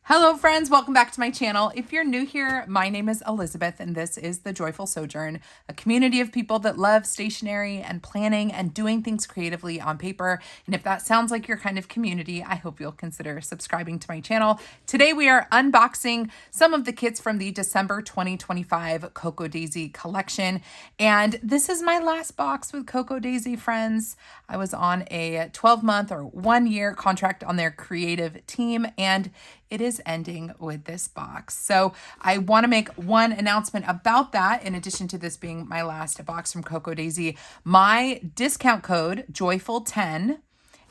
Hello friends, welcome back to my channel. If you're new here, my name is Elizabeth and this is The Joyful Sojourn, a community of people that love stationery and planning and doing things creatively on paper. And if that sounds like your kind of community, I hope you'll consider subscribing to my channel. Today we are unboxing some of the kits from the December 2025 Cocoa Daisy collection. And this is my last box with Cocoa Daisy, friends. I was on a 12-month or 1-year contract on their creative team, and it is ending with this box. So I want to make one announcement about that. In addition to this being my last box from Cocoa Daisy, my discount code Joyful10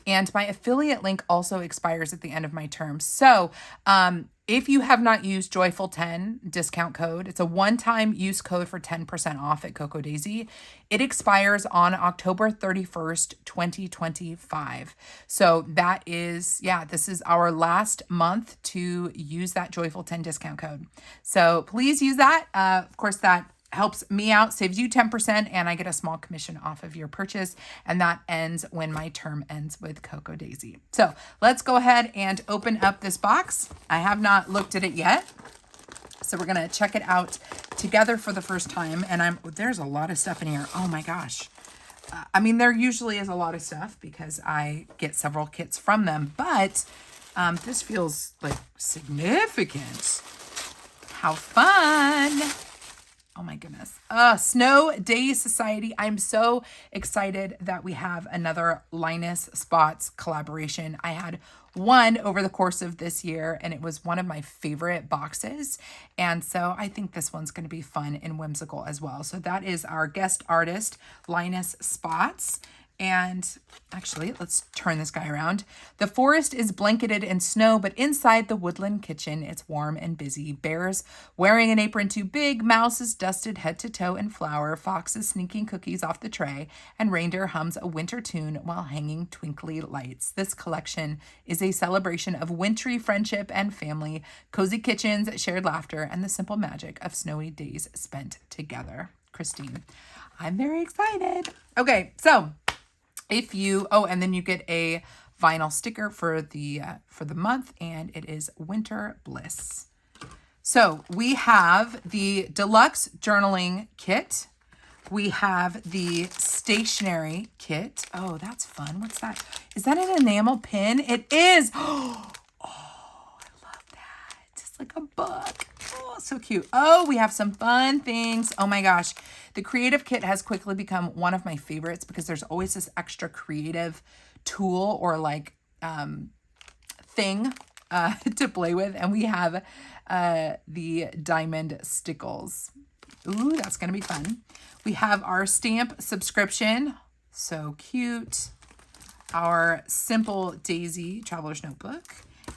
and my affiliate link also expires at the end of my term. So if you have not used Joyful 10 discount code, it's a one-time use code for 10% off at Cocoa Daisy. It expires on October 31st, 2025. So that is, this is our last month to use that Joyful 10 discount code. So please use that. Of course, that helps me out, saves you 10%, and I get a small commission off of your purchase. And that ends when my term ends with Cocoa Daisy. So let's go ahead and open up this box. I have not looked at it yet, so we're gonna check it out together for the first time. And there's a lot of stuff in here. Oh my gosh. I mean, there usually is a lot of stuff because I get several kits from them, but this feels like significant. How fun. Oh my goodness. Snow Day Society. I'm so excited that we have another Linus Spots collaboration. I had one over the course of this year, and it was one of my favorite boxes. And so I think this one's going to be fun and whimsical as well. So that is our guest artist, Linus Spots. And actually, let's turn this guy around. The forest is blanketed in snow, but inside the woodland kitchen, it's warm and busy. Bears wearing an apron too big, mouses dusted head to toe in flour, foxes sneaking cookies off the tray, and reindeer hums a winter tune while hanging twinkly lights. This collection is a celebration of wintry friendship and family, cozy kitchens, shared laughter, and the simple magic of snowy days spent together. Christine, I'm very excited. Okay, so and then you get a vinyl sticker for the month, and it is Winter Bliss. So we have the Deluxe journaling kit. We have the Stationery kit. Oh, that's fun. What's that? Is that an enamel pin? It is. Oh, I love that. It's like a book. Oh, so cute. Oh, we have some fun things. Oh my gosh. The creative kit has quickly become one of my favorites because there's always this extra creative tool or like thing to play with. And we have the diamond stickles. Ooh, that's going to be fun. We have our stamp subscription. So cute. Our Simple Daisy Traveler's Notebook.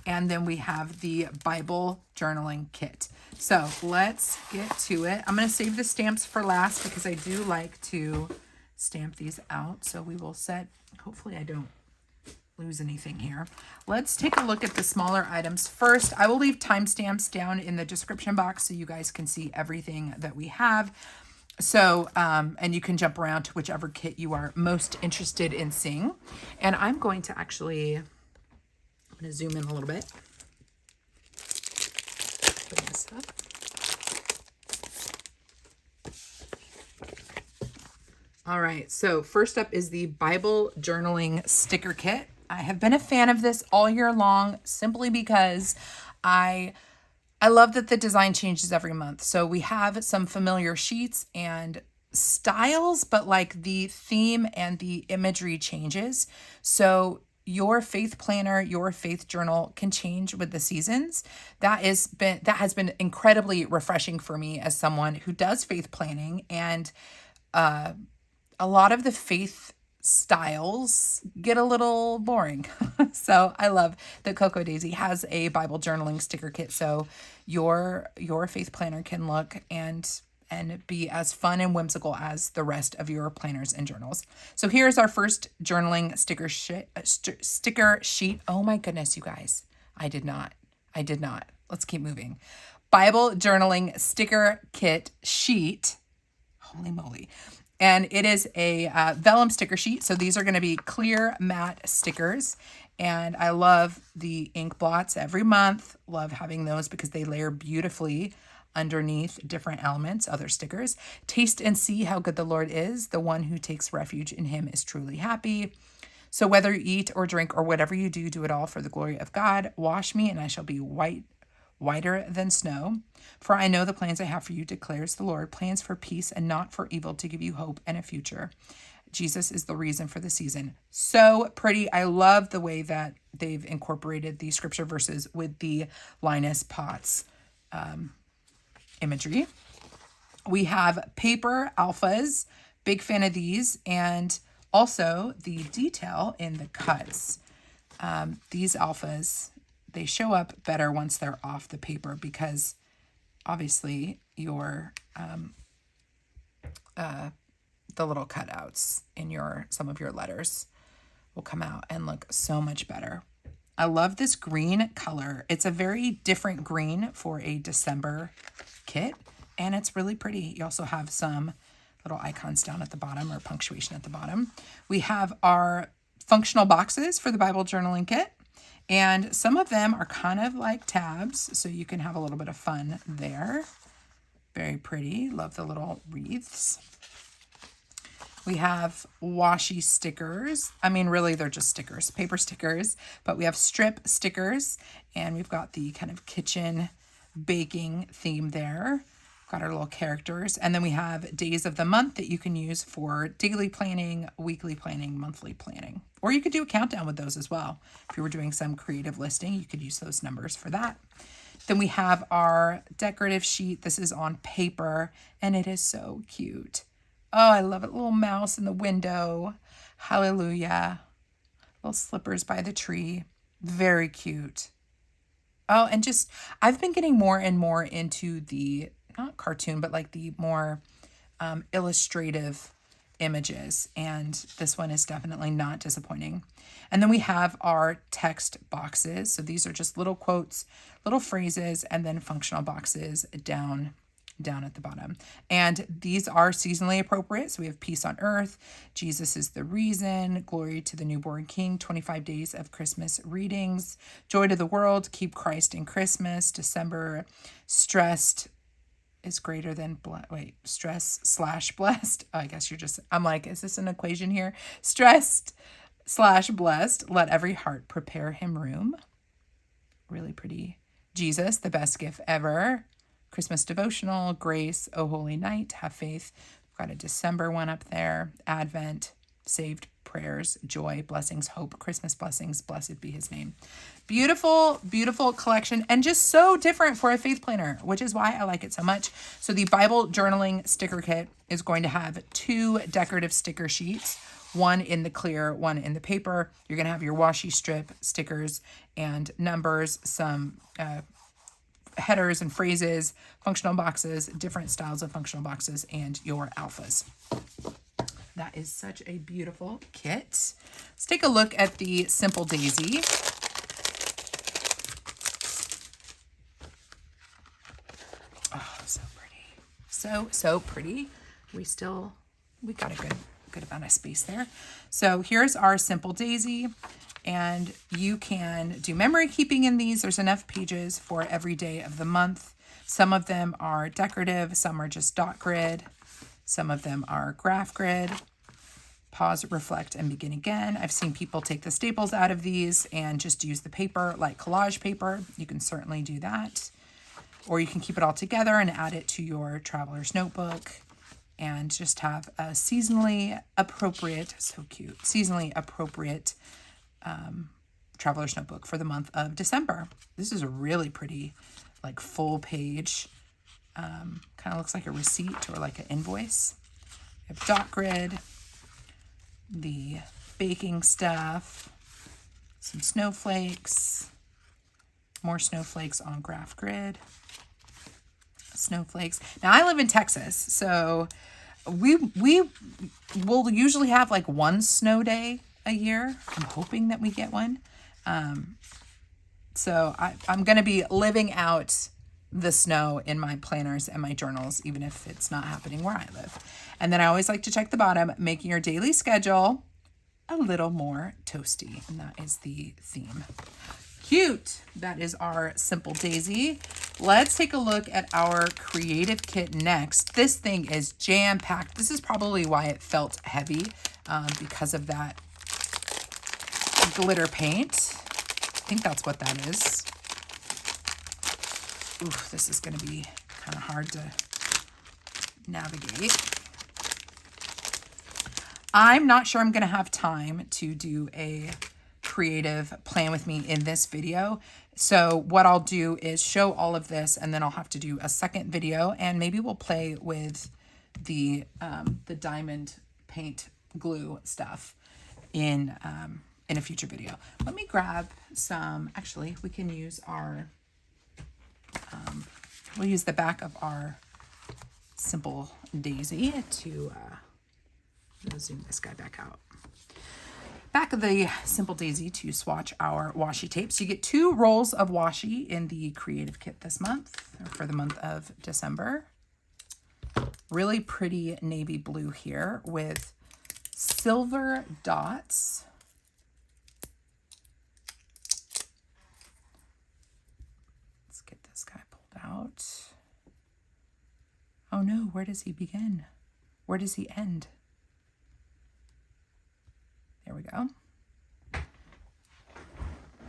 And then we have the Bible journaling kit. So let's get to it. I'm going to save the stamps for last because I do like to stamp these out. So we will set, hopefully I don't lose anything here. Let's take a look at the smaller items first. I will leave timestamps down in the description box so you guys can see everything that we have. So, and you can jump around to whichever kit you are most interested in seeing. And I'm going to actually, I'm going to zoom in a little bit. Open this up. All right, so first up is the Bible journaling sticker kit. I have been a fan of this all year long simply because I love that the design changes every month. So we have some familiar sheets and styles, but like the theme and the imagery changes. So your faith planner, your faith journal can change with the seasons. That has been incredibly refreshing for me as someone who does faith planning, and a lot of the faith styles get a little boring. So I love that Cocoa Daisy has a Bible journaling sticker kit, so your faith planner can look and be as fun and whimsical as the rest of your planners and journals. So here's our first journaling sticker sheet. Oh my goodness, you guys. I did not. Let's keep moving. Bible journaling sticker kit sheet. Holy moly. And it is a vellum sticker sheet. So these are going to be clear matte stickers. And I love the ink blots every month. Love having those because they layer beautifully underneath different elements, other stickers. Taste and see how good the Lord is. The one who takes refuge in him is truly happy. So whether you eat or drink or whatever you do, do it all for the glory of God. Wash me and I shall be whiter than snow. For I know the plans I have for you, declares the Lord, plans for peace and not for evil, to give you hope and a future. Jesus is the reason for the season. So pretty. I love the way that they've incorporated the scripture verses with the Linus Potts imagery. We have paper alphas, big fan of these, and also the detail in the cuts. These alphas, they show up better once they're off the paper because obviously your the little cutouts in some of your letters will come out and look so much better. I love this green color. It's a very different green for a December kit, and it's really pretty. You also have some little icons down at the bottom or punctuation at the bottom. We have our functional boxes for the Bible journaling kit, and some of them are kind of like tabs, so you can have a little bit of fun there. Very pretty. Love the little wreaths. We have washi stickers. I mean, really, they're just stickers, paper stickers, but we have strip stickers, and we've got the kind of kitchen baking theme there. Got our little characters, and then we have days of the month that you can use for daily planning, weekly planning, monthly planning, or you could do a countdown with those as well. If you were doing some creative listing, you could use those numbers for that. Then we have our decorative sheet. This is on paper, and it is so cute. Oh, I love it. Little mouse in the window. Hallelujah. Little slippers by the tree. Very cute. Oh, and just, I've been getting more and more into the, not cartoon, but like the more illustrative images. And this one is definitely not disappointing. And then we have our text boxes. So these are just little quotes, little phrases, and then functional boxes down at the bottom. And these are seasonally appropriate. So we have peace on earth, Jesus is the reason, glory to the newborn king, 25 days of Christmas readings, joy to the world, keep Christ in Christmas, December, stressed is greater than, stress/blessed. Oh, I guess I'm like, is this an equation here? Stressed/blessed, let every heart prepare him room. Really pretty. Jesus, the best gift ever. Christmas devotional, grace, oh holy night, have faith. We've got a December one up there. Advent, saved prayers, joy, blessings, hope, Christmas blessings, blessed be his name. Beautiful, beautiful collection, and just so different for a faith planner, which is why I like it so much. So the Bible journaling sticker kit is going to have 2 decorative sticker sheets, one in the clear, one in the paper. You're going to have your washi strip stickers and numbers, some headers and phrases, functional boxes, different styles of functional boxes, and your alphas. That is such a beautiful kit. Let's take a look at the Simple Daisy. Oh, so pretty. So pretty. We got a good amount of space there. So here's our Simple Daisy. And you can do memory keeping in these. There's enough pages for every day of the month. Some of them are decorative. Some are just dot grid. Some of them are graph grid. Pause, reflect, and begin again. I've seen people take the staples out of these and just use the paper like collage paper. You can certainly do that. Or you can keep it all together and add it to your traveler's notebook and just have a seasonally appropriate, so cute, seasonally appropriate traveler's notebook for the month of December. This is a really pretty, like, full page, kind of looks like a receipt or like an invoice. We have dot grid, the baking stuff, some snowflakes, more snowflakes on graph grid, snowflakes. Now I live in Texas, so we will usually have like one snow day a year. I'm hoping that we get one. So I'm going to be living out the snow in my planners and my journals, even if it's not happening where I live. And then I always like to check the bottom, making your daily schedule a little more toasty. And that is the theme. Cute. That is our simple daisy. Let's take a look at our creative kit next. This thing is jam-packed. This is probably why it felt heavy, because of that glitter paint. I think that's what that is. Oof, this is going to be kind of hard to navigate. I'm not sure I'm going to have time to do a creative plan with me in this video. So what I'll do is show all of this, and then I'll have to do a second video, and maybe we'll play with the diamond paint glue stuff in a future video. Let me grab some, actually, we can use our, we'll use the back of our simple daisy to, I'll zoom this guy back out. Back of the simple daisy to swatch our washi tapes. You get 2 rolls of washi in the creative kit this month, or for the month of December. Really pretty navy blue here with silver dots. Let's get this guy pulled out. Oh no, where does he begin? Where does he end? There we go.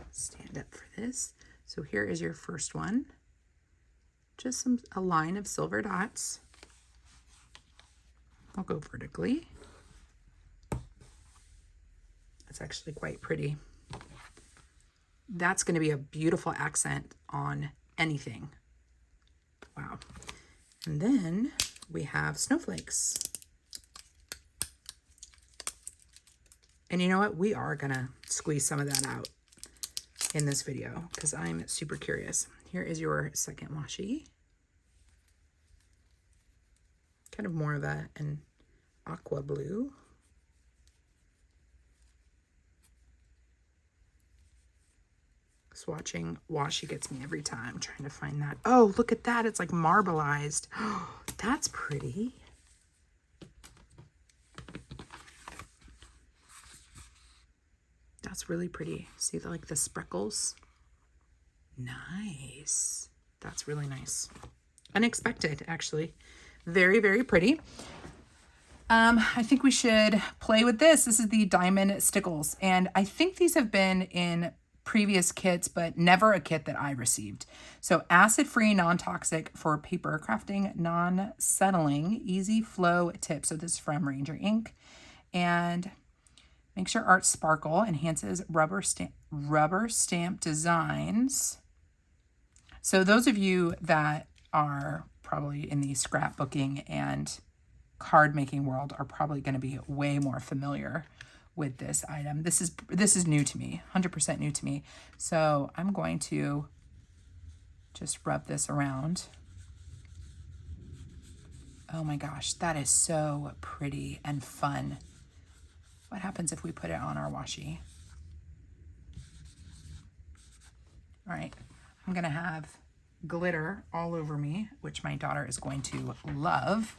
Stand up for this. So here is your first one. Just a line of silver dots. I'll go vertically. That's actually quite pretty. That's going to be a beautiful accent on anything. Wow. And then we have snowflakes. And you know what? We are going to squeeze some of that out in this video because I'm super curious. Here is your second washi. Kind of more of an aqua blue. Swatching washi gets me every time trying to find that. Oh, look at that. It's like marbleized. Oh, that's pretty. That's really pretty. See the sprinkles? Nice. That's really nice. Unexpected, actually. Very, very pretty. I think we should play with this. This is the diamond stickles. And I think these have been in previous kits, but never a kit that I received. So acid-free, non-toxic for paper crafting, non-settling, easy flow tip. So this is from Ranger Ink. And makes your art sparkle, enhances rubber stamp designs. So those of you that are probably in the scrapbooking and card making world are probably going to be way more familiar with this item. This is new to me, 100% new to me. So I'm going to just rub this around. Oh my gosh, that is so pretty and fun. What happens if we put it on our washi? All right, I'm gonna have glitter all over me, which my daughter is going to love.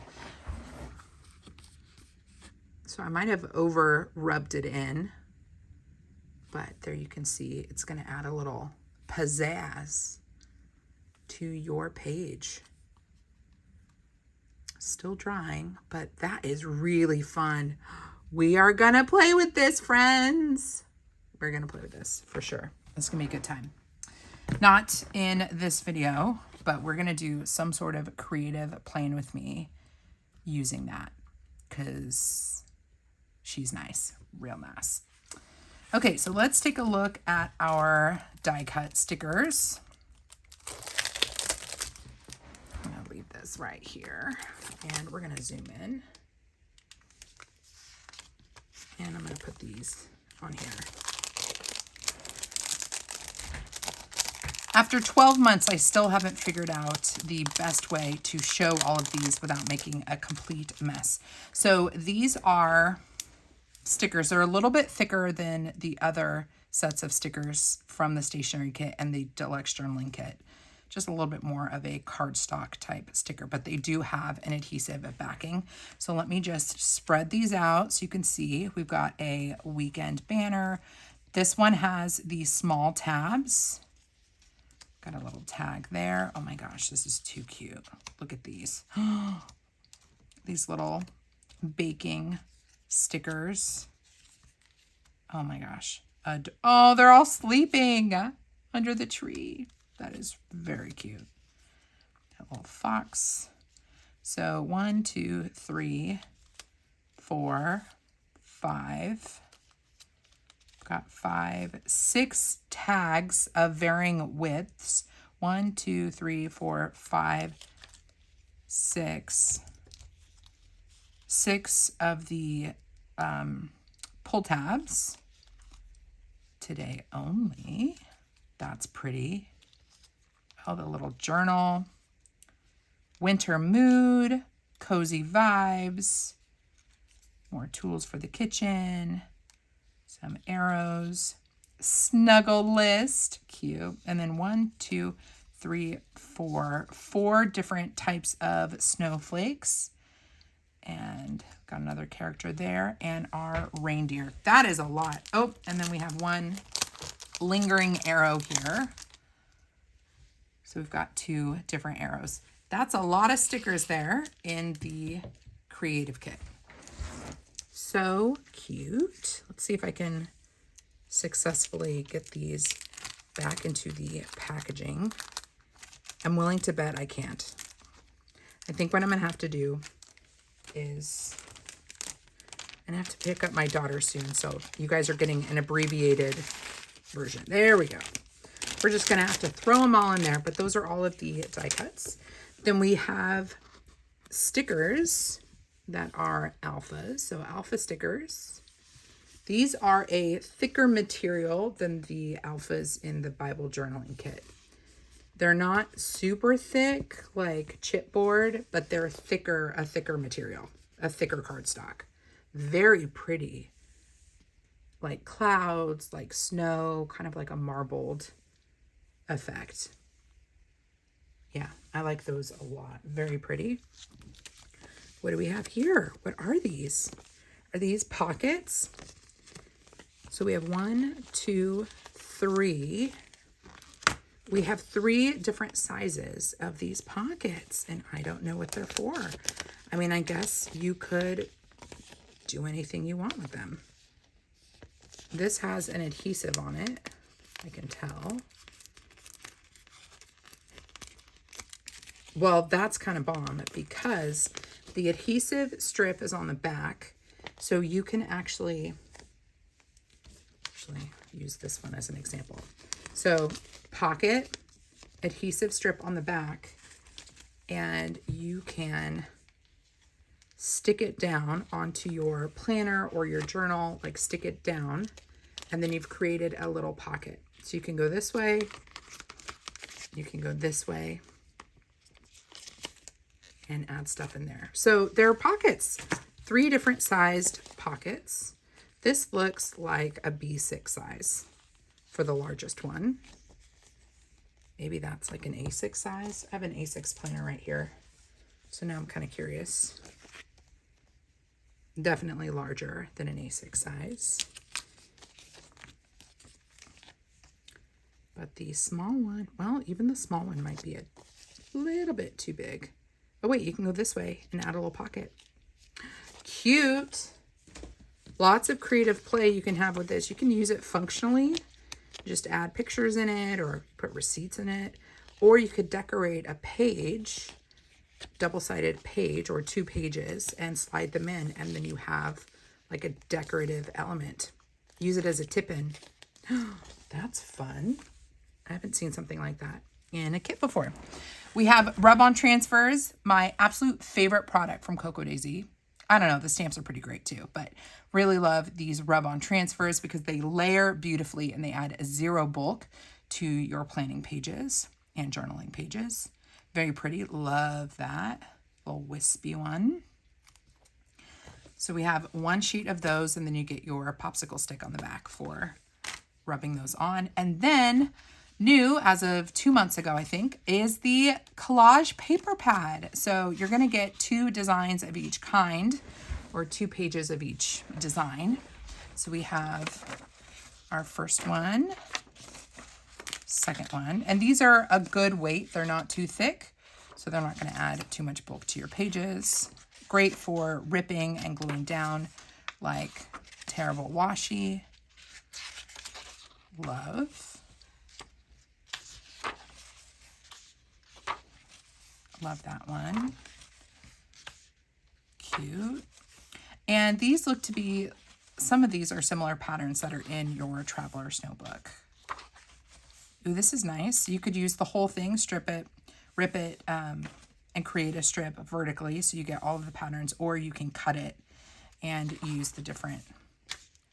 So I might have over rubbed it in, but there you can see it's gonna add a little pizzazz to your page. Still drying, but that is really fun. We are gonna play with this, friends. We're gonna play with this for sure. It's gonna be a good time. Not in this video, but we're gonna do some sort of creative playing with me using that because she's nice, real nice. Okay, so let's take a look at our die cut stickers. I'm gonna leave this right here and we're gonna zoom in. And I'm going to put these on here. After 12 months, I still haven't figured out the best way to show all of these without making a complete mess. So these are stickers. They're a little bit thicker than the other sets of stickers from the stationery kit and the Deluxe journaling kit. just a little bit more of a cardstock type sticker, but they do have an adhesive backing. So let me just spread these out so you can see. We've got a weekend banner. This one has these small tabs. Got a little tag there. Oh my gosh, this is too cute. Look at these. These little baking stickers. Oh my gosh. Oh, they're all sleeping under the tree. That is very cute. A little fox. So 1, 2, 3, 4, 5. Got 5, 6 tags of varying widths. 1, 2, 3, 4, 5, 6. 6 of the pull tabs. Today only. That's pretty. Oh, the little journal. Winter mood. Cozy vibes. More tools for the kitchen. Some arrows. Snuggle list. Cute. And then 1, 2, 3, 4. 4 different types of snowflakes. And got another character there, and our reindeer. That is a lot. Oh, and then we have one lingering arrow here. So we've got 2 different arrows. That's a lot of stickers there in the creative kit. So cute. Let's see if I can successfully get these back into the packaging. I'm willing to bet I can't. I think what I'm gonna have to do is, and I have to pick up my daughter soon, so you guys are getting an abbreviated version. There we go. We're just gonna have to throw them all in there, but those are all of the die cuts. Then we have stickers that are alphas, so alpha stickers. These are a thicker material than the alphas in the Bible journaling kit. They're not super thick like chipboard, but they're a thicker material, a thicker cardstock. Very pretty. Like clouds, like snow, kind of like a marbled effect. Yeah, I like those a lot. Very pretty. What do we have here? What are these? Are these pockets? So we have 1, 2, 3. We have 3 different sizes of these pockets, and I don't know what they're for. I mean, I guess you could do anything you want with them. This has an adhesive on it, I can tell. Well, that's kind of bomb because the adhesive strip is on the back, so you can actually use this one as an example. So pocket, adhesive strip on the back, and you can stick it down onto your planner or your journal, like stick it down, and then you've created a little pocket. So you can go this way, you can go this way, and add stuff in there. So there are pockets, 3 different sized pockets. This looks like a B6 size for the largest one. Maybe that's like an A6 size. I have an A6 planner right here. So now I'm kind of curious. Definitely larger than an A6 size. But the small one, well, even the small one might be a little bit too big. Oh wait, you can go this way and add a little pocket. Cute. Lots of creative play you can have with this. You can use it functionally. Just add pictures in it or put receipts in it. Or you could decorate a page, double-sided page or 2 pages, and slide them in, and then you have like a decorative element. Use it as a tip-in. That's fun. I haven't seen something like that in a kit before. We have rub-on transfers, my absolute favorite product from Cocoa Daisy. I don't know, the stamps are pretty great too, but really love these rub-on transfers because they layer beautifully and they add a 0 bulk to your planning pages and journaling pages. Very pretty, love that. Little wispy one. So we have 1 sheet of those, and then you get your popsicle stick on the back for rubbing those on. And then New as of 2 months ago, I think, is the collage paper pad. So you're going to get 2 designs of each kind, or 2 pages of each design. So we have our first one, second one, and these are a good weight. They're not too thick, so they're not going to add too much bulk to your pages. Great for ripping and gluing down like terrible washi. Love. Love that one. Cute. And these look to be, some of these are similar patterns that are in your Traveler's Notebook. Ooh, this is nice. You could use the whole thing, strip it, rip it, and create a strip vertically so you get all of the patterns, or you can cut it and use the different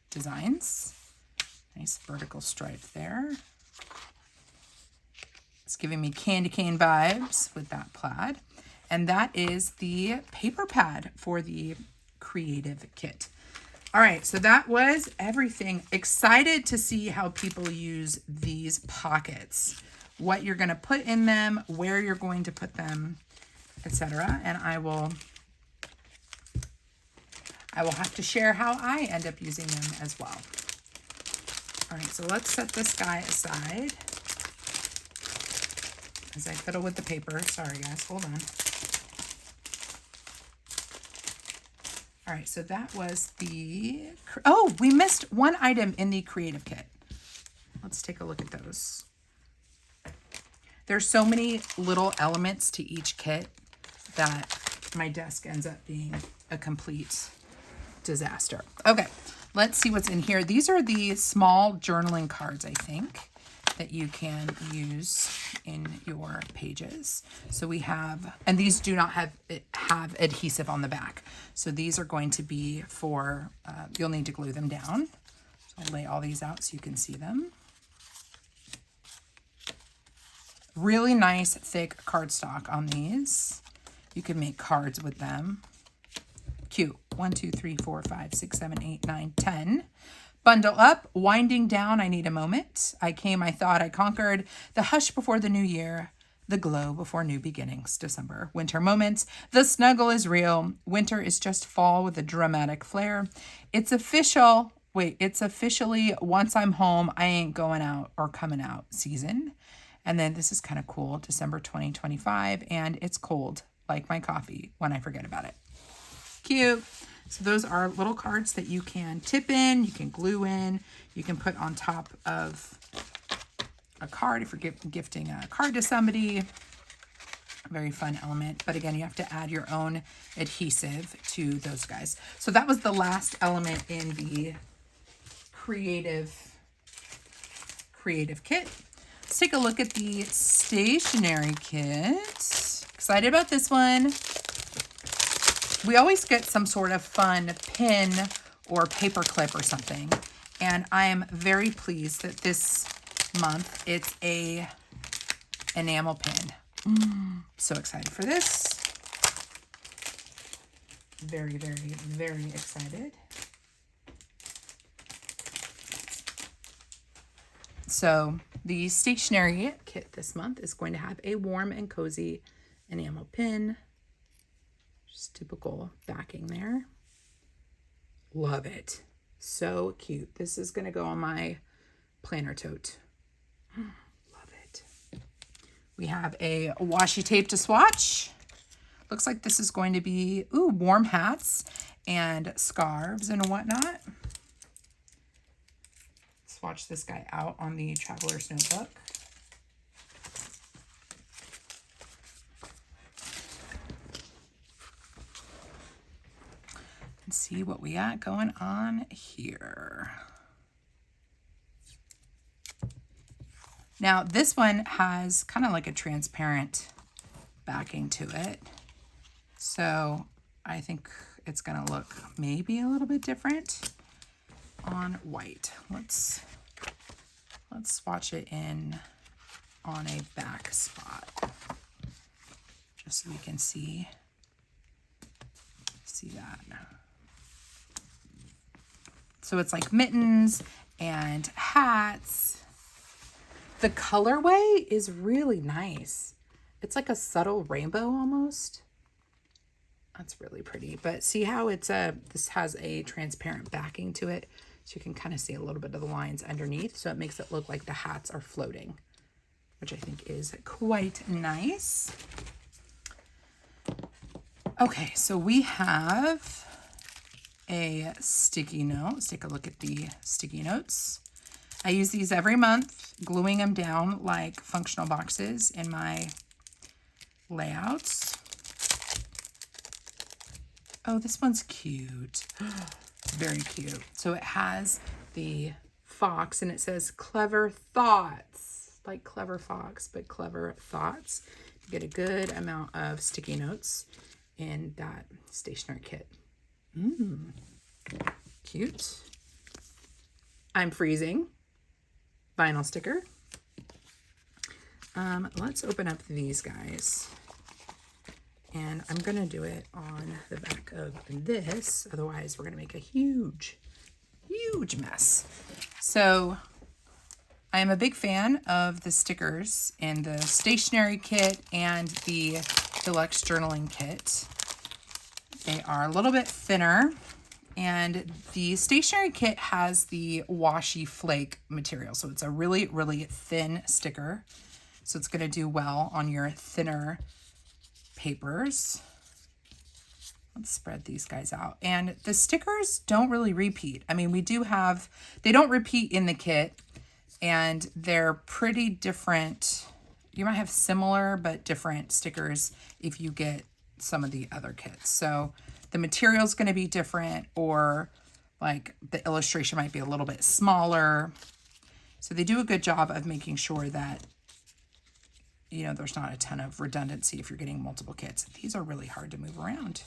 designs. Nice vertical stripe there. It's giving me candy cane vibes with that plaid. And that is the paper pad for the creative kit. All right, so that was everything. Excited to see how people use these pockets, what you're going to put in them, where you're going to put them, etc. And I will have to share how I end up using them as well. All right, so let's set this guy aside as I fiddle with the paper. Sorry, guys. Hold on. All right, so that was the... Oh, we missed one item in the creative kit. Let's take a look at those. There's so many little elements to each kit that my desk ends up being a complete disaster. Okay, let's see what's in here. These are the small journaling cards, I think, that you can use in your pages. So we have, and these do not have adhesive on the back. So these are going to be for, you'll need to glue them down. So I'll lay all these out so you can see them. Really nice thick cardstock on these. You can make cards with them. Cute. 1, 2, 3, 4, 5, 6, 7, 8, 9, 10. Bundle up, winding down, I need a moment. I came, I thought, I conquered. The hush before the new year, the glow before new beginnings. December. Winter moments, the snuggle is real. Winter is just fall with a dramatic flair. It's official. Wait, it's officially once I'm home, I ain't going out or coming out season. And then this is kind of cool, December 2025, and it's cold, like my coffee, when I forget about it. Cute. So those are little cards that you can tip in, you can glue in, you can put on top of a card if you're gifting a card to somebody. A very fun element. But again, you have to add your own adhesive to those guys. So that was the last element in the creative kit. Let's take a look at the stationery kit. Excited about this one. We always get some sort of fun pin or paper clip or something. And I am very pleased that this month it's a enamel pin. So excited for this. Very, very, very excited. So the stationery kit this month is going to have a warm and cozy enamel pin. Just typical backing there. Love it. So cute. This is going to go on my planner tote. Love it. We have a washi tape to swatch. Looks like this is going to be, ooh, warm hats and scarves and whatnot. Swatch this guy out on the Traveler's Notebook. And see what we got going on here. Now this one has kind of like a transparent backing to it. So I think it's gonna look maybe a little bit different on white. Let's swatch it in on a back spot just so we can see that. So it's like mittens and hats. The colorway is really nice. It's like a subtle rainbow almost. That's really pretty. But see how it's this has a transparent backing to it, so you can kind of see a little bit of the lines underneath, so it makes it look like the hats are floating, which I think is quite nice. Okay, so we have a sticky note. Let's take a look at the sticky notes. I use these every month, gluing them down like functional boxes in my layouts. Oh, this one's cute. Very cute. So it has the fox and it says clever thoughts, like clever fox, but clever thoughts. You get a good amount of sticky notes in that stationery kit. Cute. I'm freezing. Vinyl sticker. Let's open up these guys. And I'm going to do it on the back of this. Otherwise, we're going to make a huge, huge mess. So I am a big fan of the stickers in the stationery kit and the Deluxe journaling kit. They are a little bit thinner. And the stationery kit has the washi flake material. So it's a really, really thin sticker. So it's going to do well on your thinner papers. Let's spread these guys out. And the stickers don't really repeat. I mean, they don't repeat in the kit, and they're pretty different. You might have similar but different stickers if you get some of the other kits. So the material is going to be different, or like the illustration might be a little bit smaller. So they do a good job of making sure that, you know, there's not a ton of redundancy if you're getting multiple kits. These are really hard to move around,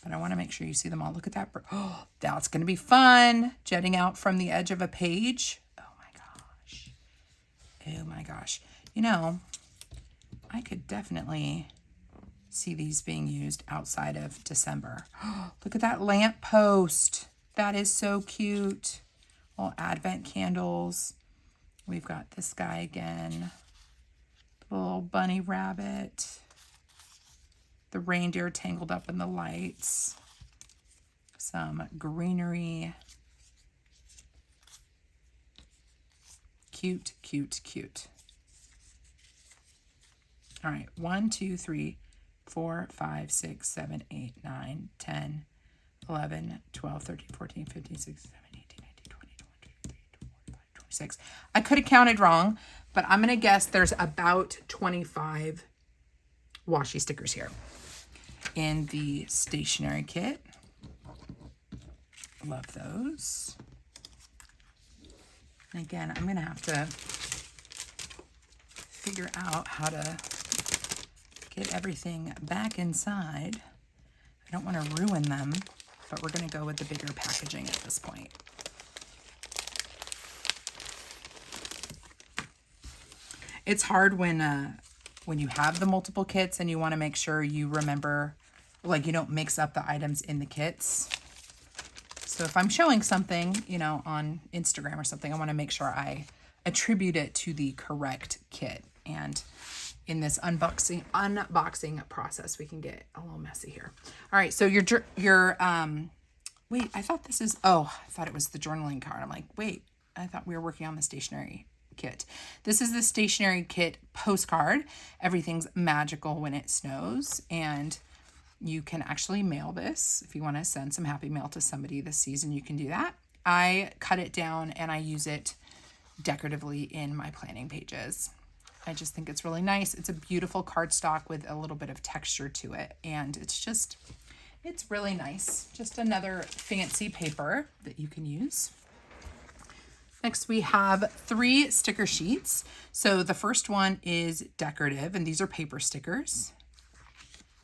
but I want to make sure you see them all. Look at that. Oh, that's going to be fun. Jetting out from the edge of a page. Oh my gosh. Oh my gosh. You know, I could definitely see these being used outside of December. Look at that lamp post. That is so cute. Little advent candles. We've got this guy again. The little bunny rabbit. The reindeer tangled up in the lights. Some greenery. Cute, cute, cute. All right, 1, 2, 3, 4, 5, 6, 7, 8, 9, 10, 11, 12, 13, 14, 15, 16, 17, 18, 19, 20, 21, 22, 23, 24, 25, 26. I could have counted wrong, but I'm going to guess there's about 25 washi stickers here in the stationery kit. Love those. And again, I'm going to have to figure out how to get everything back inside. I don't want to ruin them, but we're going to go with the bigger packaging at this point. It's hard when you have the multiple kits and you want to make sure you remember, like, you don't mix up the items in the kits. So if I'm showing something, you know, on Instagram or something, I want to make sure I attribute it to the correct kit. And in this unboxing process, we can get a little messy here. All right, so wait, I thought this is, I thought it was the journaling card. I'm like, wait, I thought we were working on the stationery kit. This is the stationery kit postcard. Everything's magical when it snows, and you can actually mail this. If you want to send some happy mail to somebody this season, you can do that. I cut it down and I use it decoratively in my planning pages. I just think it's really nice. It's a beautiful cardstock with a little bit of texture to it. And it's really nice. Just another fancy paper that you can use. Next, we have 3 sticker sheets. So the first one is decorative, and these are paper stickers.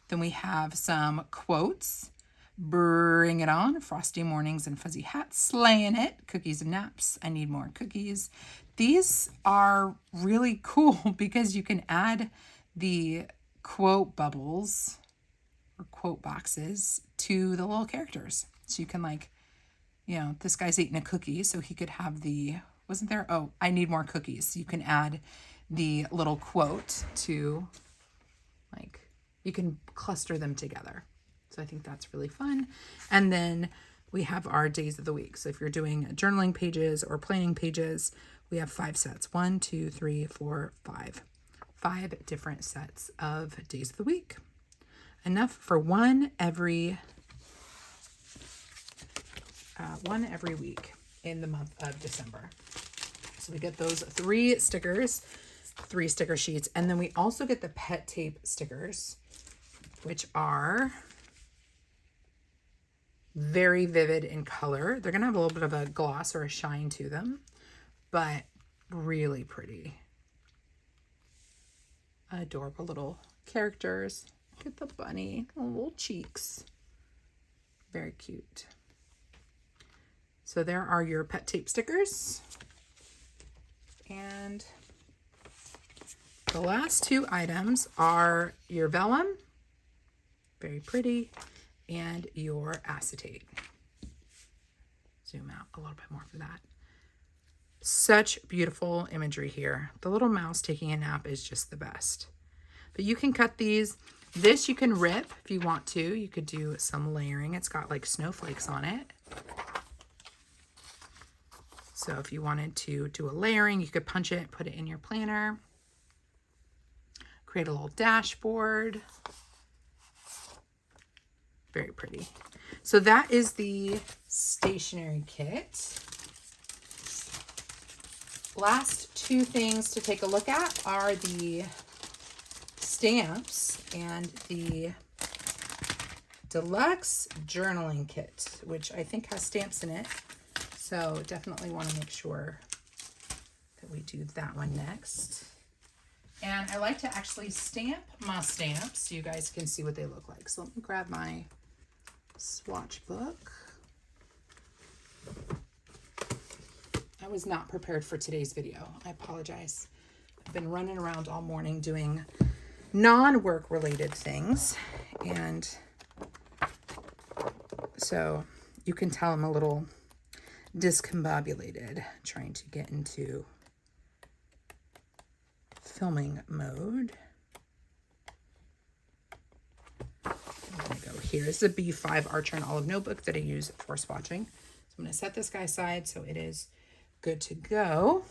Then we have some quotes. Bring it on. Frosty mornings and fuzzy hats. Slaying it. Cookies and naps. I need more cookies. These are really cool because you can add the quote bubbles or quote boxes to the little characters. So you can, like, you know, this guy's eating a cookie, so he could have the, wasn't there? Oh, I need more cookies. You can add the little quote to, like, you can cluster them together. So I think that's really fun. And then we have our days of the week. So if you're doing journaling pages or planning pages, we have 5 sets. 1, 2, 3, 4, 5. 5 different sets of days of the week. Enough for one every week in the month of December. So we get those 3 stickers, 3 sticker sheets, and then we also get the pet tape stickers, which are very vivid in color. They're gonna have a little bit of a gloss or a shine to them, but really pretty. Adorable little characters. Look at the bunny, little cheeks. Very cute. So there are your pet tape stickers. And the last 2 items are your vellum, very pretty, and your acetate. Zoom out a little bit more for that. Such beautiful imagery here. The little mouse taking a nap is just the best. But you can cut these. This you can rip if you want to. You could do some layering. It's got like snowflakes on it. So if you wanted to do a layering, you could punch it, put it in your planner. Create a little dashboard. Very pretty. So that is the stationery kit. Last 2 things to take a look at are the stamps and the Deluxe journaling kit, which I think has stamps in it. So definitely want to make sure that we do that one next. And I like to actually stamp my stamps so you guys can see what they look like. So let me grab my swatch book. I was not prepared for today's video. I apologize. I've been running around all morning doing non-work related things. And so you can tell I'm a little discombobulated trying to get into filming mode. I'm gonna go here. This is a B5 Archer and Olive notebook that I use for swatching. So I'm gonna set this guy aside so it is good to go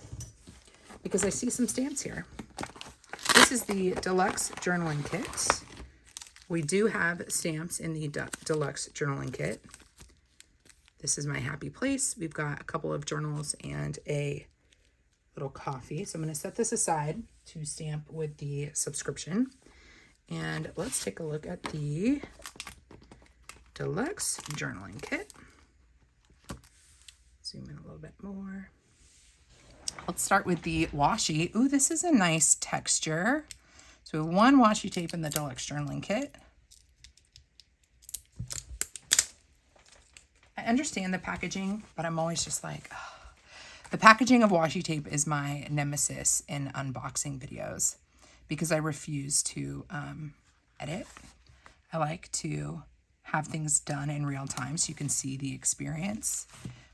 because I see some stamps here. This is the Deluxe journaling kit. We do have stamps in the Deluxe journaling kit. This is my happy place. We've got a couple of journals and a little coffee. So I'm going to set this aside to stamp with the subscription. And let's take a look at the Deluxe journaling kit. Zoom in a little bit more. Let's start with the washi. Ooh, this is a nice texture. So we have 1 washi tape in the Deluxe journaling kit. I understand the packaging, but I'm always just like, oh. The packaging of washi tape is my nemesis in unboxing videos because I refuse to edit. I like to have things done in real time so you can see the experience,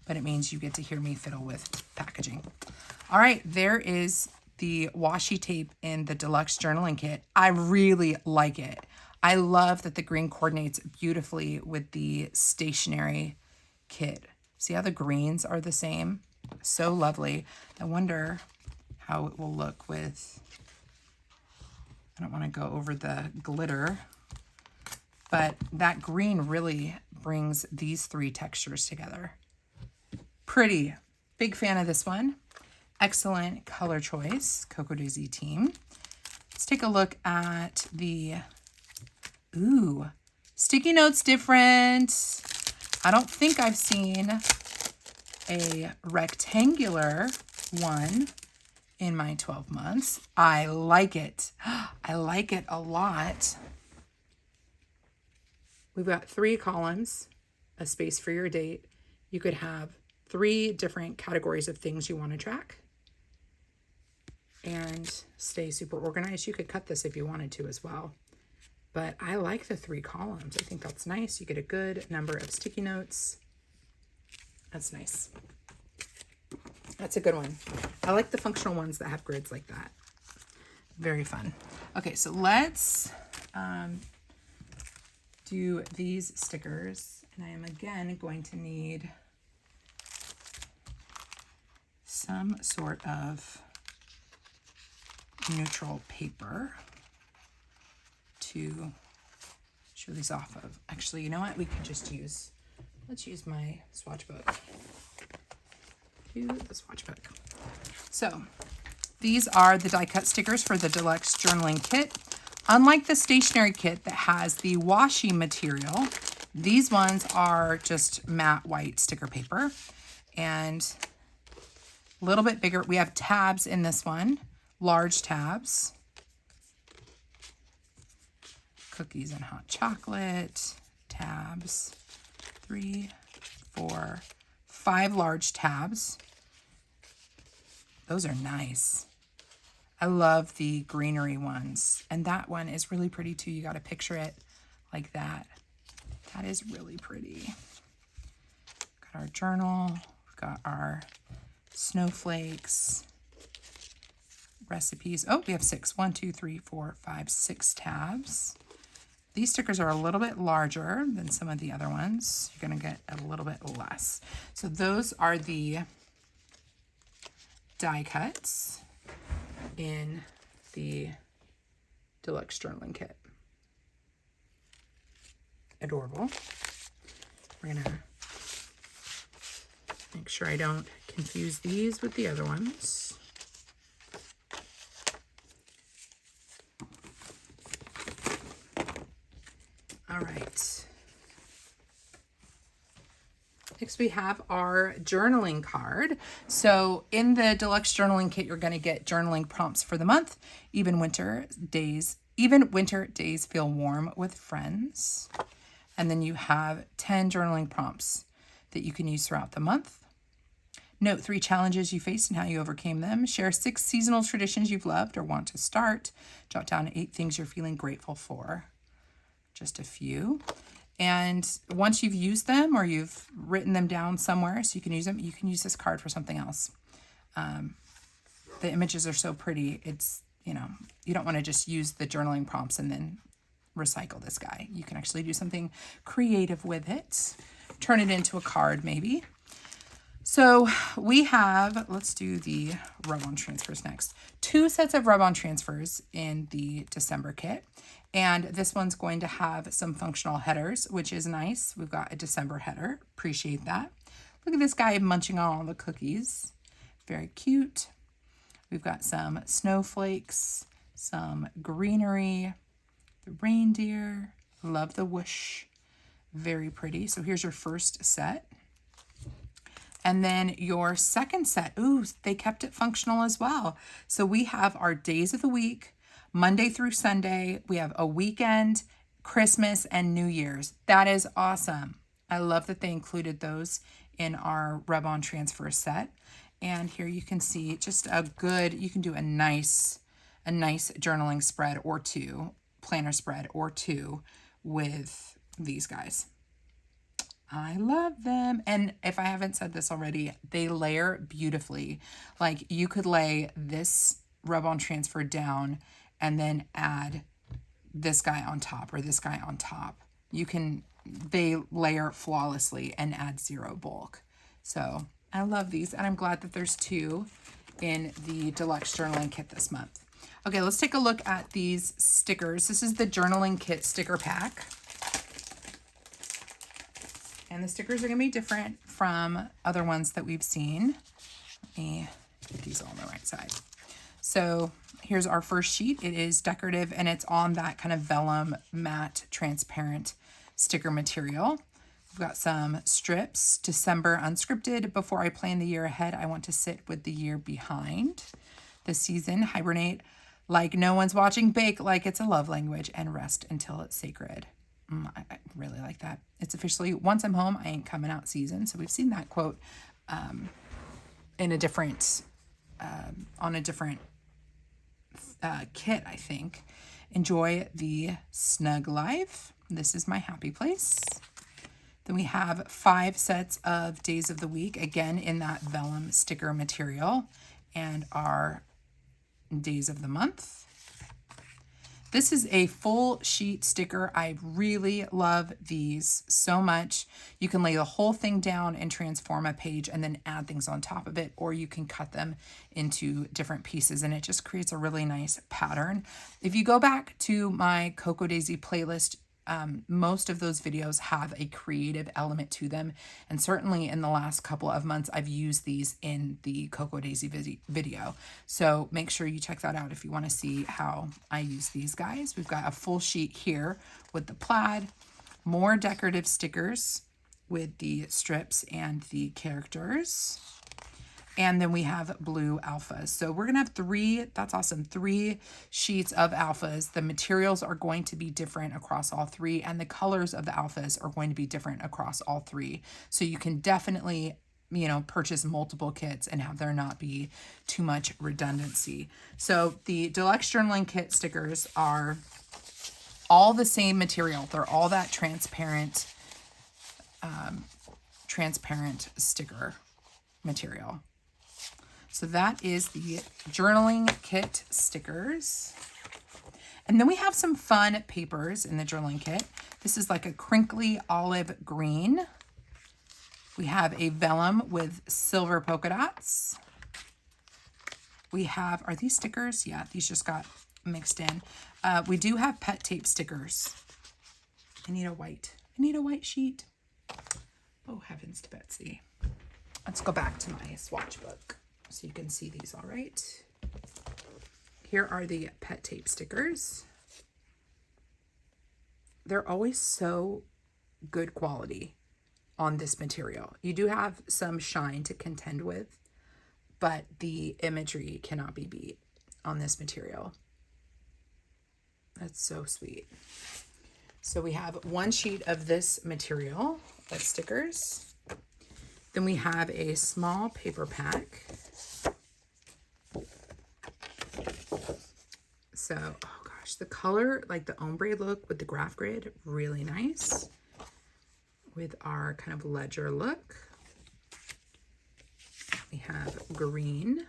but it means you get to hear me fiddle with packaging. All right, there is the washi tape in the Deluxe journaling kit. I really like it. I love that the green coordinates beautifully with the stationery kit. See how the greens are the same? So lovely. I wonder how it will look with, I don't want to go over the glitter, but that green really brings these 3 textures together. Pretty. Big fan of this one. Excellent color choice, Coco Daisy team. Let's take a look at the, ooh, sticky notes different. I don't think I've seen a rectangular one in my 12 months. I like it. I like it a lot. We've got 3 columns, a space for your date. You could have 3 different categories of things you want to track and stay super organized. You could cut this if you wanted to as well. But I like the 3 columns. I think that's nice. You get a good number of sticky notes. That's nice. That's a good one. I like the functional ones that have grids like that. Very fun. Okay, so let's do these stickers. And I am again going to need some sort of neutral paper to show these off of. Actually, you know what? We could just use, let's use my swatch book. Do the swatch book. So these are the die cut stickers for the Deluxe journaling kit. Unlike the stationery kit that has the washi material, these ones are just matte white sticker paper and a little bit bigger. We have tabs in this one, large tabs. Cookies and hot chocolate, tabs, 3, 4, 5 large tabs. Those are nice. I love the greenery ones. And that one is really pretty too. You got to picture it like that. That is really pretty. Got our journal. We've got our snowflakes, recipes. Oh, we have 6. 1, 2, 3, 4, 5, 6 tabs. These stickers are a little bit larger than some of the other ones. You're going to get a little bit less. So those are the die cuts in the Deluxe journaling kit. Adorable. We're going to make sure I don't confuse these with the other ones. All right. Next we have our journaling card. So in the Deluxe journaling kit, you're going to get journaling prompts for the month. Even winter days feel warm with friends. And then you have 10 journaling prompts that you can use throughout the month. Note 3 challenges you faced and how you overcame them. Share 6 seasonal traditions you've loved or want to start. Jot down 8 things you're feeling grateful for. Just a few. And once you've used them or you've written them down somewhere so you can use them, you can use this card for something else. The images are so pretty. It's, you know, you don't want to just use the journaling prompts and then recycle this guy. You can actually do something creative with it. Turn it into a card maybe. So we have, let's do the rub-on transfers next. 2 sets of rub-on transfers in the December kit. And this one's going to have some functional headers, which is nice. We've got a December header. Appreciate that. Look at this guy munching on all the cookies. Very cute. We've got some snowflakes, some greenery, the reindeer. Love the whoosh. Very pretty. So here's your first set. And then your second set, ooh, they kept it functional as well. So we have our days of the week, Monday through Sunday. We have a weekend, Christmas, and New Year's. That is awesome. I love that they included those in our rub-on transfer set. And here you can see just a good, you can do a nice journaling spread or 2, planner spread or 2 with these guys. I love them. And if I haven't said this already, they layer beautifully. Like you could lay this rub-on transfer down and then add this guy on top or this guy on top. They layer flawlessly and add 0 bulk. So I love these and I'm glad that there's 2 in the Deluxe journaling kit this month. Okay, let's take a look at these stickers. This is the journaling kit sticker pack. And the stickers are going to be different from other ones that we've seen. Let me get these all on the right side. So here's our first sheet. It is decorative and it's on that kind of vellum matte transparent sticker material. We've got some strips. December unscripted. Before I plan the year ahead, I want to sit with the year behind. The season, hibernate like no one's watching, bake like it's a love language, and rest until it's sacred. I really like that. It's officially once I'm home, I ain't coming out season. So we've seen that quote in a different, on a different kit, I think. Enjoy the snug life. This is my happy place. Then we have 5 sets of days of the week, again in that vellum sticker material, and our days of the month. This is a full sheet sticker. I really love these so much. You can lay the whole thing down and transform a page and then add things on top of it, or you can cut them into different pieces and it just creates a really nice pattern. If you go back to my Cocoa Daisy playlist, most of those videos have a creative element to them. And certainly in the last couple of months, I've used these in the Cocoa Daisy video. So make sure you check that out if you want to see how I use these guys. We've got a full sheet here with the plaid, more decorative stickers with the strips and the characters. And then we have blue alphas. So we're going to have 3, that's awesome, 3 sheets of alphas. The materials are going to be different across all 3, and the colors of the alphas are going to be different across all 3. So you can definitely, purchase multiple kits and have there not be too much redundancy. So the Deluxe Journaling Kit stickers are all the same material. They're all that transparent sticker material. So that is the journaling kit stickers. And then we have some fun papers in the journaling kit. This is like a crinkly olive green. We have a vellum with silver polka dots. We have, are these stickers? Yeah, these just got mixed in. We do have pet tape stickers. I need a white sheet. Oh, heavens to Betsy. Let's go back to my swatch book so you can see these all right. Here are the pet tape stickers. They're always so good quality on this material. You do have some shine to contend with, but the imagery cannot be beat on this material. That's so sweet. So we have 1 sheet of this material of stickers. Then we have a small paper pack. So, oh gosh, the color, like the ombre look with the graph grid, really nice. With our kind of ledger look. We have green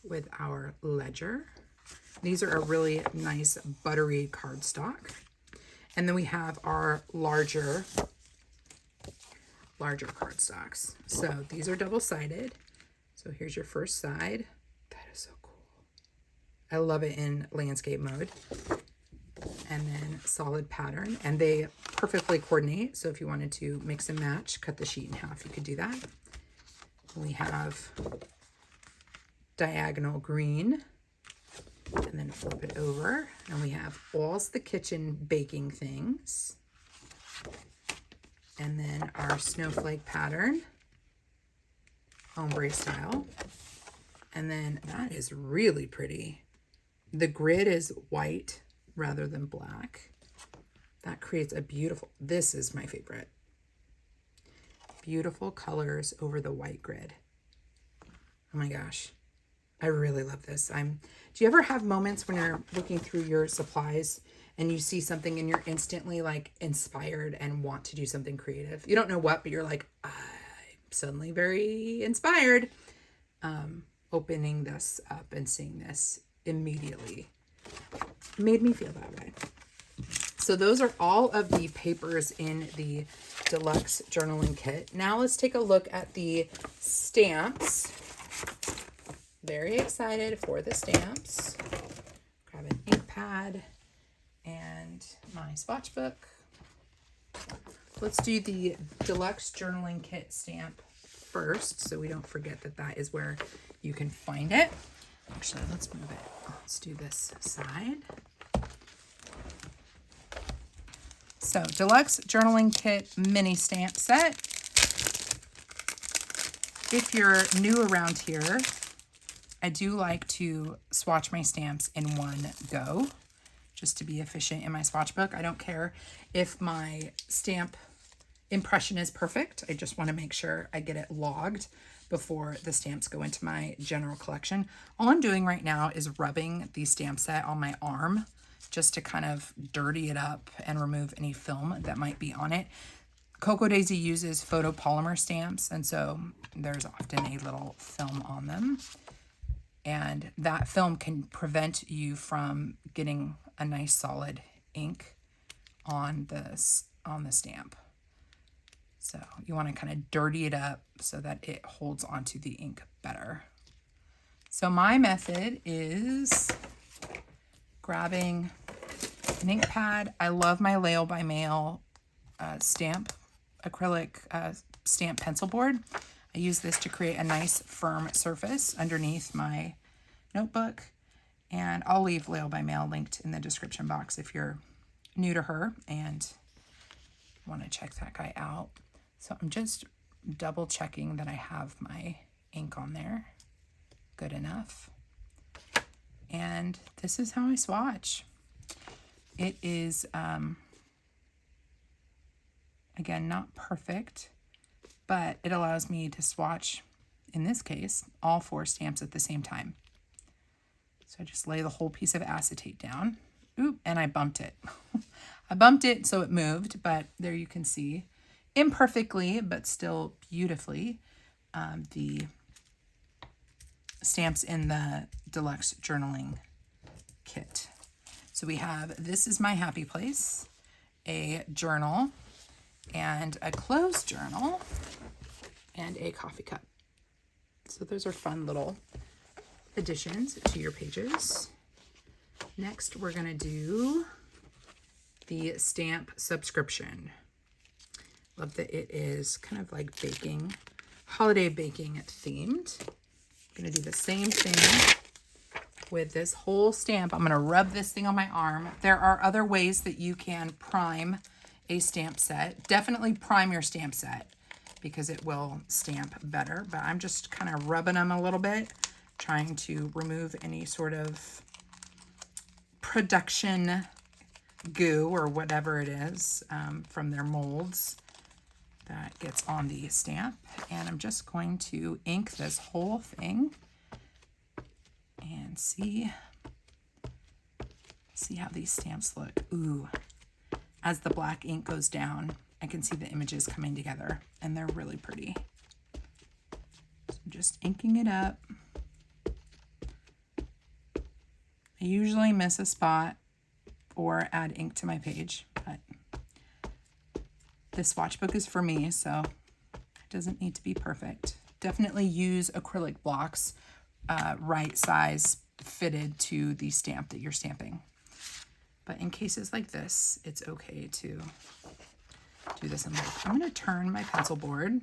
with our ledger. These are a really nice buttery cardstock. And then we have our larger cardstocks. So these are double-sided. So here's your first side. That is so cool. I love it in landscape mode. And then solid pattern. And they perfectly coordinate. So if you wanted to mix and match, cut the sheet in half, you could do that. We have diagonal green. And then flip it over. And we have All's the Kitchen baking things. And then our snowflake pattern, ombre style. And then that is really pretty. The grid is white rather than black. That creates a beautiful, this is my favorite. Beautiful colors over the white grid. Oh my gosh. I really love this. Do you ever have moments when you're looking through your supplies and you see something and you're instantly like inspired and want to do something creative? You don't know what, but you're like, I'm suddenly very inspired. Opening this up and seeing this immediately made me feel that way. So those are all of the papers in the Deluxe Journaling Kit. Now let's take a look at the stamps. Very excited for the stamps. Grab an ink pad and my swatch book. Let's do the Deluxe Journaling Kit stamp first so we don't forget that that is where you can find it. Actually, let's move it. Let's do this side. So, Deluxe Journaling Kit mini stamp set. If you're new around here, I do like to swatch my stamps in one go, just to be efficient in my swatch book. I don't care if my stamp impression is perfect. I just want to make sure I get it logged before the stamps go into my general collection. All I'm doing right now is rubbing the stamp set on my arm just to kind of dirty it up and remove any film that might be on it. Cocoa Daisy uses photopolymer stamps, and so there's often a little film on them. And that film can prevent you from getting a nice solid ink on the stamp. So you want to kind of dirty it up so that it holds onto the ink better. So my method is grabbing an ink pad. I love my Lail by Mail stamp acrylic stamp pencil board. I use this to create a nice firm surface underneath my notebook. And I'll leave Lail by Mail linked in the description box if you're new to her and want to check that guy out. So I'm just double checking that I have my ink on there. Good enough. And this is how I swatch. It is, again, not perfect, but it allows me to swatch, in this case, all 4 stamps at the same time. So I just lay the whole piece of acetate down. Oop, and I bumped it. I bumped it so it moved, but there you can see, imperfectly, but still beautifully, the stamps in the Deluxe journaling kit. So we have, this is my happy place, a journal, and a closed journal, and a coffee cup. So those are fun little additions to your pages. Next, we're going to do the stamp subscription. Love that it is kind of like baking, holiday baking themed. I'm going to do the same thing with this whole stamp. I'm going to rub this thing on my arm. There are other ways that you can prime a stamp set. Definitely prime your stamp set because it will stamp better, but I'm just kind of rubbing them a little bit, trying to remove any sort of production goo or whatever it is from their molds that gets on the stamp. And I'm just going to ink this whole thing and see how these stamps look. Ooh, as the black ink goes down, I can see the images coming together and they're really pretty. So I'm just inking it up. I usually miss a spot or add ink to my page, but this swatch book is for me, so it doesn't need to be perfect. Definitely use acrylic blocks, right size fitted to the stamp that you're stamping. But in cases like this, it's okay to do this in bulk. I'm going to turn my pencil board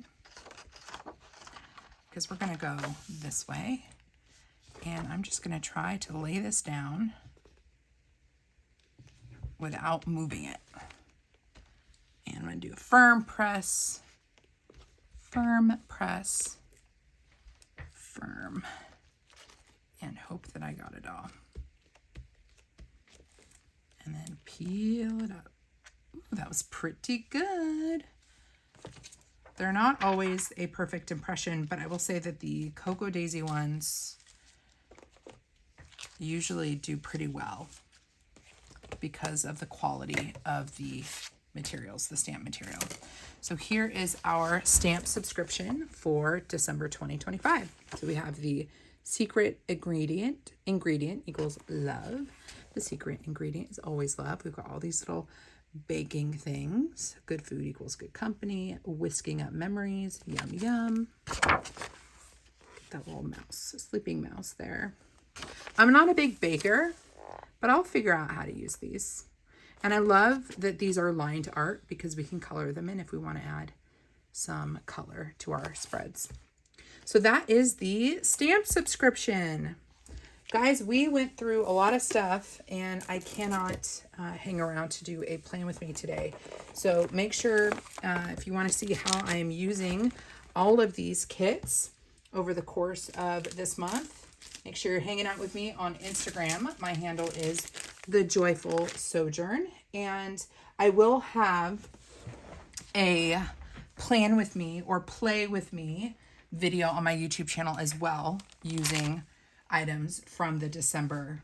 because we're going to go this way. And I'm just going to try to lay this down without moving it. And I'm going to do a firm press, firm, and hope that I got it all. And then peel it up. Ooh, that was pretty good. They're not always a perfect impression, but I will say that the Cocoa Daisy ones usually do pretty well because of the quality of the materials, the stamp material. So here is our stamp subscription for December 2025. So we have the secret ingredient equals love. The secret ingredient is always love. We've got all these little baking things. Good food equals good company. Whisking up memories. Yum, yum. That little mouse, sleeping mouse there. I'm not a big baker, but I'll figure out how to use these. And I love that these are lined art because we can color them in if we want to add some color to our spreads. So that is the stamp subscription. Guys, we went through a lot of stuff and I cannot hang around to do a plan with me today. So make sure if you want to see how I am using all of these kits over the course of this month, make sure you're hanging out with me on Instagram. My handle is The Joyful Sojourn, and I will have a plan with me or play with me video on my YouTube channel as well, using items from the December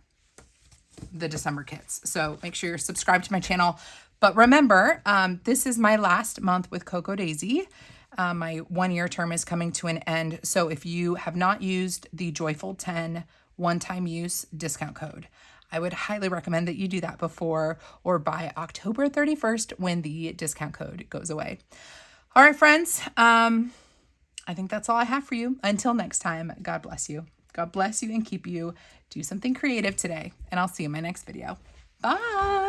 kits. So make sure you're subscribed to my channel, But remember, this is my last month with Cocoa Daisy. My 1-year term is coming to an end. So if you have not used the Joyful 10 one-time use discount code, I would highly recommend that you do that before or by October 31st when the discount code goes away. All right, friends. I think that's all I have for you. Until next time, God bless you. God bless you and keep you. Do something creative today, and I'll see you in my next video. Bye.